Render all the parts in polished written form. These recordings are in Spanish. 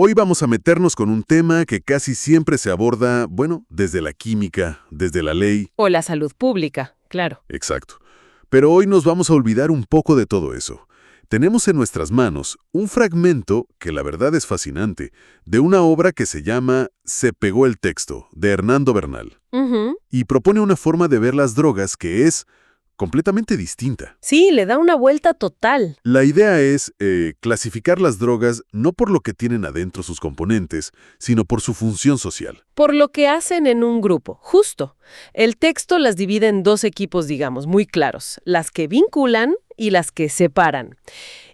Hoy vamos a meternos con un tema que casi siempre se aborda, bueno, desde la química, desde la ley. O la salud pública, claro. Exacto. Pero hoy nos vamos a olvidar un poco de todo eso. Tenemos en nuestras manos un fragmento, que la verdad es fascinante, de una obra que se llama Se pegó el texto, de Hernando Bernal. Ujú. Y propone una forma de ver las drogas que es completamente distinta. Sí, le da una vuelta total. La idea es clasificar las drogas no por lo que tienen adentro sus componentes, sino por su función social. Por lo que hacen en un grupo, justo. El texto las divide en dos equipos, digamos, muy claros. Las que vinculan y las que separan.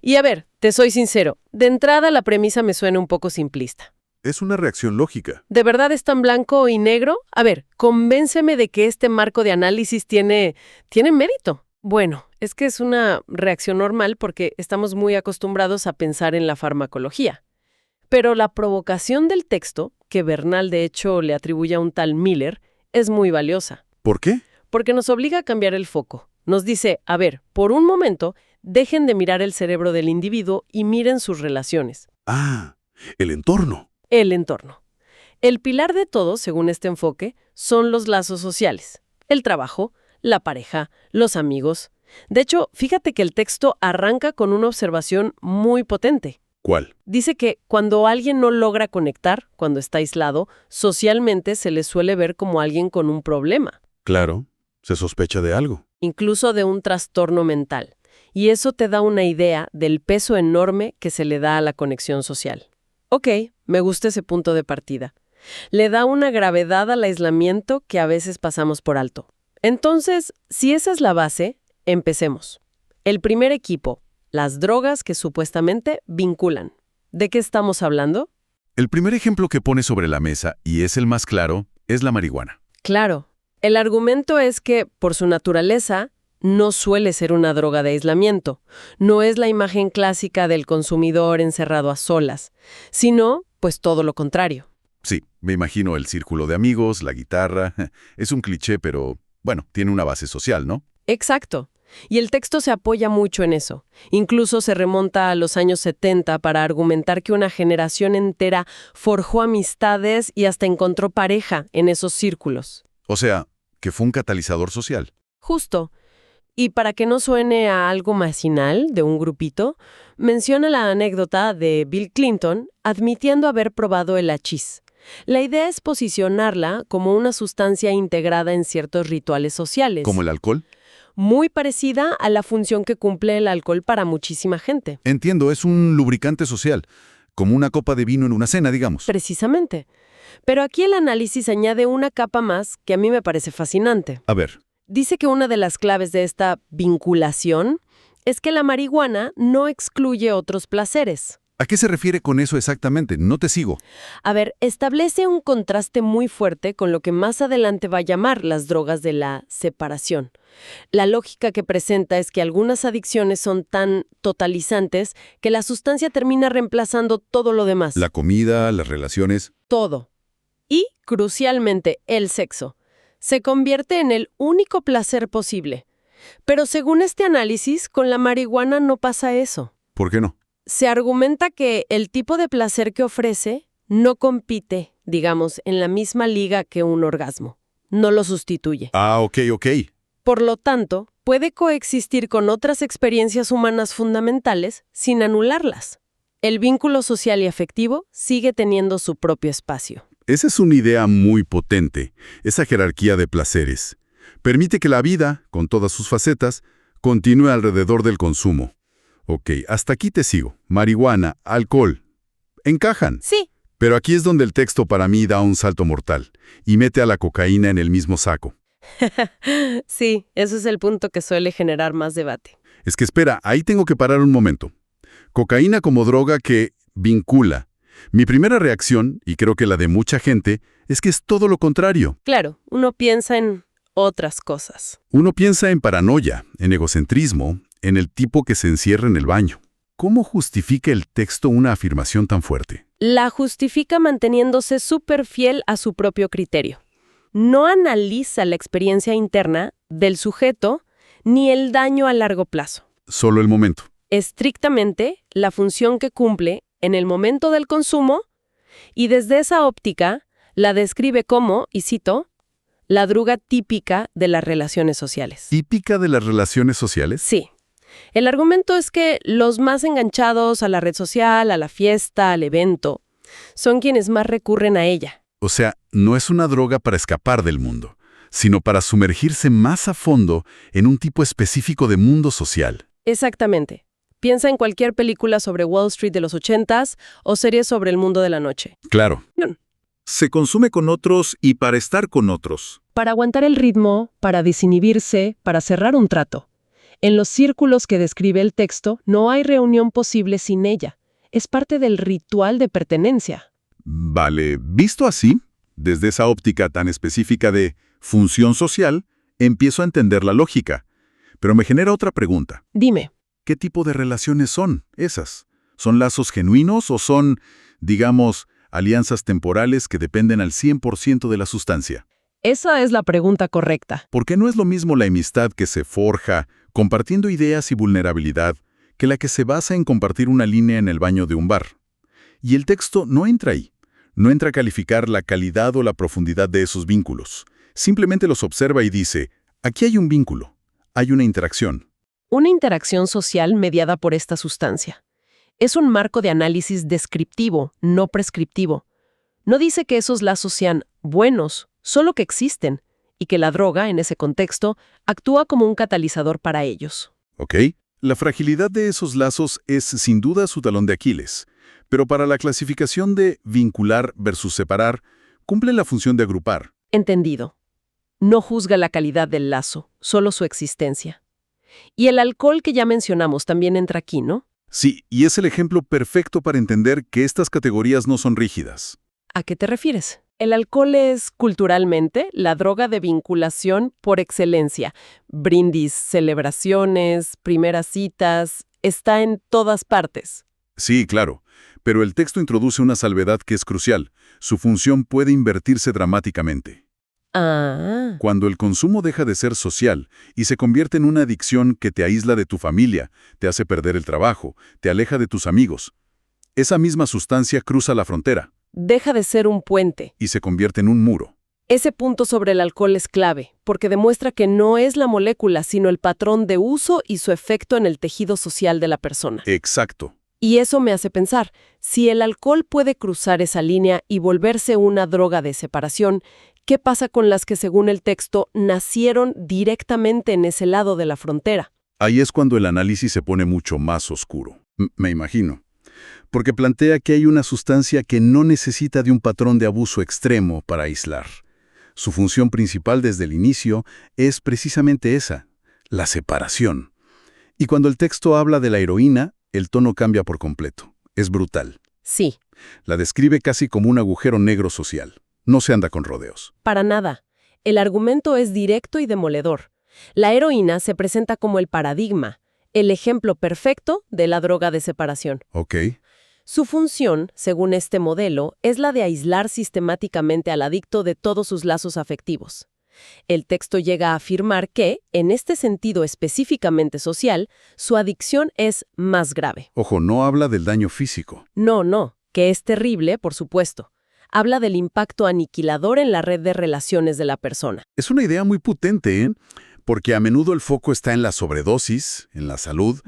Y a ver, te soy sincero, de entrada la premisa me suena un poco simplista. Es una reacción lógica. ¿De verdad es tan blanco y negro? A ver, convénceme de que este marco de análisis tiene mérito. Bueno, es que es una reacción normal porque estamos muy acostumbrados a pensar en la farmacología. Pero la provocación del texto, que Bernal de hecho le atribuye a un tal Miller, es muy valiosa. ¿Por qué? Porque nos obliga a cambiar el foco. Nos dice, a ver, por un momento, dejen de mirar el cerebro del individuo y miren sus relaciones. Ah, el entorno. El entorno. El pilar de todo, según este enfoque, son los lazos sociales. El trabajo, la pareja, los amigos. De hecho, fíjate que el texto arranca con una observación muy potente. ¿Cuál? Dice que cuando alguien no logra conectar, cuando está aislado, socialmente se le suele ver como alguien con un problema, Claro, se sospecha de algo. incluso de un trastorno mental. Y eso te da una idea del peso enorme que se le da a la conexión social. Ok, me gusta ese punto de partida. Le da una gravedad al aislamiento que a veces pasamos por alto. Entonces, si esa es la base, empecemos. El primer equipo, las drogas que supuestamente vinculan. ¿De qué estamos hablando? El primer ejemplo que pone sobre la mesa, y es el más claro, es la marihuana. Claro, el argumento es que, por su naturaleza, no suele ser una droga de aislamiento. No es la imagen clásica del consumidor encerrado a solas, sino, pues todo lo contrario. Sí, me imagino el círculo de amigos, la guitarra. Es un cliché, pero, bueno, tiene una base social, ¿no? Exacto. Y el texto se apoya mucho en eso. Incluso se remonta a los años 70 para argumentar que una generación entera forjó amistades y hasta encontró pareja en esos círculos. O sea, que fue un catalizador social. Justo. Y para que no suene a algo macinal de un grupito, menciona la anécdota de Bill Clinton admitiendo haber probado el hachís. La idea es posicionarla como una sustancia integrada en ciertos rituales sociales. ¿Como el alcohol? Muy parecida a la función que cumple el alcohol para muchísima gente. Entiendo, es un lubricante social, como una copa de vino en una cena, digamos. Precisamente. Pero aquí el análisis añade una capa más que a mí me parece fascinante. A ver, Dice que una de las claves de esta vinculación es que la marihuana no excluye otros placeres. ¿a qué se refiere con eso exactamente? No te sigo. A ver, establece un contraste muy fuerte con lo que más adelante va a llamar las drogas de la separación. La lógica que presenta es que algunas adicciones son tan totalizantes que la sustancia termina reemplazando todo lo demás. La comida, las relaciones. Todo. Y, crucialmente, el sexo. Se convierte en el único placer posible. Pero según este análisis, con la marihuana no pasa eso. ¿Por qué no? Se argumenta que el tipo de placer que ofrece no compite, digamos, en la misma liga que un orgasmo. No lo sustituye. Ah, ok. Por lo tanto, puede coexistir con otras experiencias humanas fundamentales sin anularlas. El vínculo social y afectivo sigue teniendo su propio espacio. Esa es una idea muy potente, esa jerarquía de placeres. Permite que la vida, con todas sus facetas, continúe alrededor del consumo. Ok, hasta aquí te sigo. Marihuana, alcohol. Encajan. Sí, Pero aquí es donde el texto para mí da un salto mortal y mete a la cocaína en el mismo saco. sí, ese es el punto que suele generar más debate. Es que espera, ahí tengo que parar un momento. Cocaína como droga que vincula. Mi primera reacción, y creo que la de mucha gente, es que es todo lo contrario. Claro, uno piensa en otras cosas. Uno piensa en paranoia, en egocentrismo, en el tipo que se encierra en el baño. ¿Cómo justifica el texto una afirmación tan fuerte? La justifica manteniéndose súper fiel a su propio criterio. No analiza la experiencia interna del sujeto ni el daño a largo plazo. Solo el momento. Estrictamente, la función que cumple en el momento del consumo Y desde esa óptica, la describe como, y cito, la droga típica de las relaciones sociales. ¿Típica de las relaciones sociales? Sí. El argumento es que los más enganchados a la red social, a la fiesta, al evento, son quienes más recurren a ella. O sea, no es una droga para escapar del mundo, sino para sumergirse más a fondo en un tipo específico de mundo social. Exactamente. Piensa en cualquier película sobre Wall Street de los 80s o series sobre el mundo de la noche. Claro. Se consume con otros y para estar con otros. Para aguantar el ritmo, para desinhibirse, para cerrar un trato. En los círculos que describe el texto, no hay reunión posible sin ella. Es parte del ritual de pertenencia. Vale, visto así, desde esa óptica tan específica de función social, empiezo a entender la lógica. Pero me genera otra pregunta. Dime. ¿Qué tipo de relaciones son esas? ¿Son lazos genuinos o son, digamos, alianzas temporales que dependen al 100% de la sustancia? Esa es la pregunta correcta. Porque no es lo mismo la amistad que se forja compartiendo ideas y vulnerabilidad que la que se basa en compartir una línea en el baño de un bar. Y el texto no entra ahí. No entra a calificar la calidad o la profundidad de esos vínculos. Simplemente los observa y dice, aquí hay un vínculo, hay una interacción. Una interacción social mediada por esta sustancia. Es un marco de análisis descriptivo, no prescriptivo. No dice que esos lazos sean buenos, solo que existen, y que la droga, en ese contexto, actúa como un catalizador para ellos. ¿Ok? La fragilidad de esos lazos es sin duda su talón de Aquiles, pero para la clasificación de vincular versus separar, cumple la función de agrupar. Entendido. No juzga la calidad del lazo, solo su existencia. Y el alcohol que ya mencionamos también entra aquí, ¿no? Sí, y es el ejemplo perfecto para entender que estas categorías no son rígidas. ¿A qué te refieres? El alcohol es, culturalmente, la droga de vinculación por excelencia. Brindis, celebraciones, primeras citas, está en todas partes. Sí, claro, pero el texto introduce una salvedad que es crucial. Su función puede invertirse dramáticamente. Ah, Cuando el consumo deja de ser social y se convierte en una adicción que te aísla de tu familia, te hace perder el trabajo, te aleja de tus amigos, esa misma sustancia cruza la frontera deja de ser un puente. y se convierte en un muro. Ese punto sobre el alcohol es clave, porque demuestra que no es la molécula, sino el patrón de uso y su efecto en el tejido social de la persona. Exacto. Y eso me hace pensar, si el alcohol puede cruzar esa línea y volverse una droga de separación, ¿qué pasa con las que, según el texto, nacieron directamente en ese lado de la frontera? Ahí es cuando el análisis se pone mucho más oscuro. Me imagino. Porque plantea que hay una sustancia que no necesita de un patrón de abuso extremo para aislar. Su función principal desde el inicio es precisamente esa, la separación. Y cuando el texto habla de la heroína, el tono cambia por completo. Es brutal. Sí, La describe casi como un agujero negro social. No se anda con rodeos. para nada. El argumento es directo y demoledor. La heroína se presenta como el paradigma, el ejemplo perfecto de la droga de separación. ¿Ok? Su función, según este modelo, es la de aislar sistemáticamente al adicto de todos sus lazos afectivos. El texto llega a afirmar que, en este sentido específicamente social, su adicción es más grave. Ojo, no habla del daño físico. No, que es terrible, por supuesto. Habla del impacto aniquilador en la red de relaciones de la persona. Es una idea muy potente, ¿eh? Porque a menudo el foco está en la sobredosis, en la salud,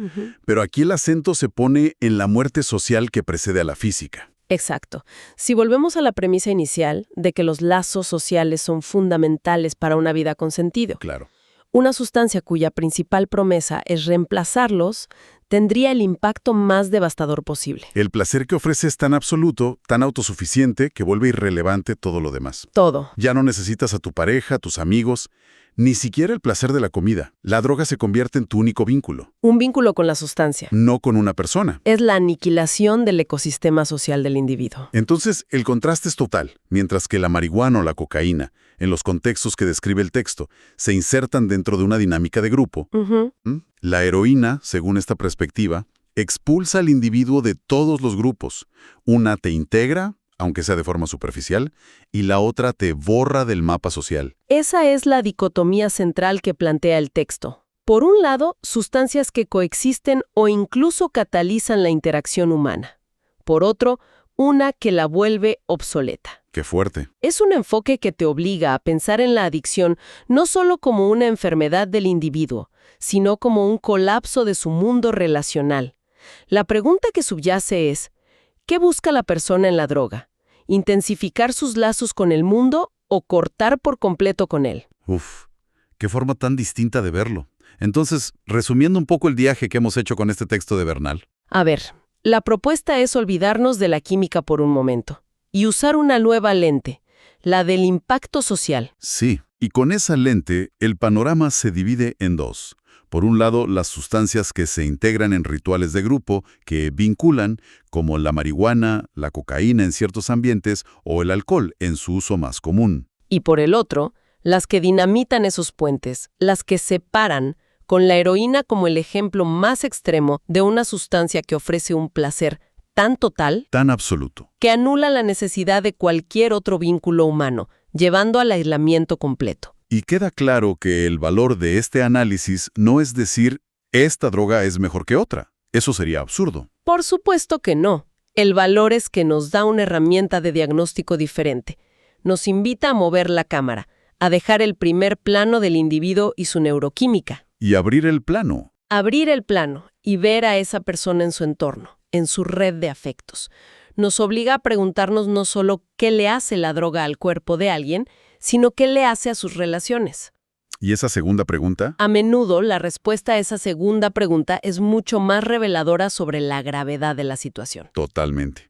pero aquí el acento se pone en la muerte social que precede a la física. Exacto. Si volvemos a la premisa inicial de que los lazos sociales son fundamentales para una vida con sentido, Claro. una sustancia cuya principal promesa es reemplazarlos tendría el impacto más devastador posible. El placer que ofrece es tan absoluto, tan autosuficiente, que vuelve irrelevante todo lo demás. Todo. Ya no necesitas a tu pareja, a tus amigos, ni siquiera el placer de la comida. La droga se convierte en tu único vínculo, Un vínculo con la sustancia. no con una persona. Es la aniquilación del ecosistema social del individuo. Entonces, el contraste es total, mientras que la marihuana o la cocaína, en los contextos que describe el texto, se insertan dentro de una dinámica de grupo. Ujú. La heroína, según esta perspectiva, expulsa al individuo de todos los grupos. Una te integra, aunque sea de forma superficial, y la otra te borra del mapa social. Esa es la dicotomía central que plantea el texto. Por un lado, sustancias que coexisten o incluso catalizan la interacción humana. Por otro, una que la vuelve obsoleta. Qué fuerte. Es un enfoque que te obliga a pensar en la adicción no solo como una enfermedad del individuo, sino como un colapso de su mundo relacional. La pregunta que subyace es, ¿qué busca la persona en la droga? ¿Intensificar sus lazos con el mundo o cortar por completo con él? Uf, qué forma tan distinta de verlo. Entonces, resumiendo un poco el viaje que hemos hecho con este texto de Bernal. A ver, la propuesta es olvidarnos de la química por un momento y usar una nueva lente, la del impacto social. Sí, y con esa lente, el panorama se divide en dos. Por un lado, las sustancias que se integran en rituales de grupo, que vinculan, como la marihuana, la cocaína en ciertos ambientes o el alcohol en su uso más común. Y por el otro, las que dinamitan esos puentes, las que separan, con la heroína como el ejemplo más extremo de una sustancia que ofrece un placer tan total Tan absoluto. que anula la necesidad de cualquier otro vínculo humano, llevando al aislamiento completo. Y queda claro que el valor de este análisis no es decir, esta droga es mejor que otra. Eso sería absurdo. Por supuesto que no. El valor es que nos da una herramienta de diagnóstico diferente. Nos invita a mover la cámara, a dejar el primer plano del individuo y su neuroquímica. Y abrir el plano. Abrir el plano y ver a esa persona en su entorno, en su red de afectos. Nos obliga a preguntarnos no solo qué le hace la droga al cuerpo de alguien, sino qué le hace a sus relaciones. ¿Y esa segunda pregunta? A menudo, la respuesta a esa segunda pregunta es mucho más reveladora sobre la gravedad de la situación. Totalmente.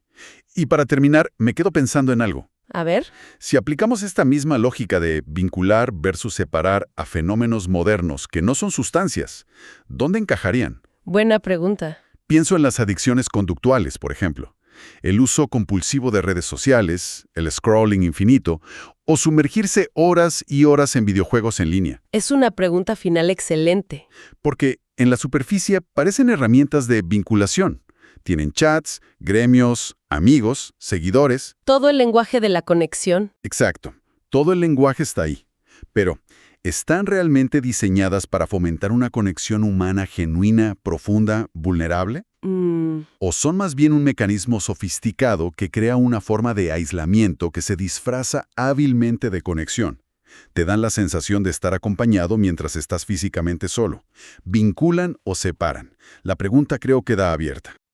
Y para terminar, me quedo pensando en algo. A ver, Si aplicamos esta misma lógica de vincular versus separar a fenómenos modernos que no son sustancias, ¿dónde encajarían? buena pregunta. Pienso en las adicciones conductuales, por ejemplo. El uso compulsivo de redes sociales, el scrolling infinito, o sumergirse horas y horas en videojuegos en línea. Es una pregunta final excelente. Porque en la superficie parecen herramientas de vinculación. Tienen chats, gremios, amigos, seguidores. Todo el lenguaje de la conexión. Exacto. Todo el lenguaje está ahí. Pero, ¿están realmente diseñadas para fomentar una conexión humana genuina, profunda, vulnerable? ¿O son más bien un mecanismo sofisticado que crea una forma de aislamiento que se disfraza hábilmente de conexión? Te dan la sensación de estar acompañado mientras estás físicamente solo. ¿Vinculan o separan? La pregunta creo queda abierta.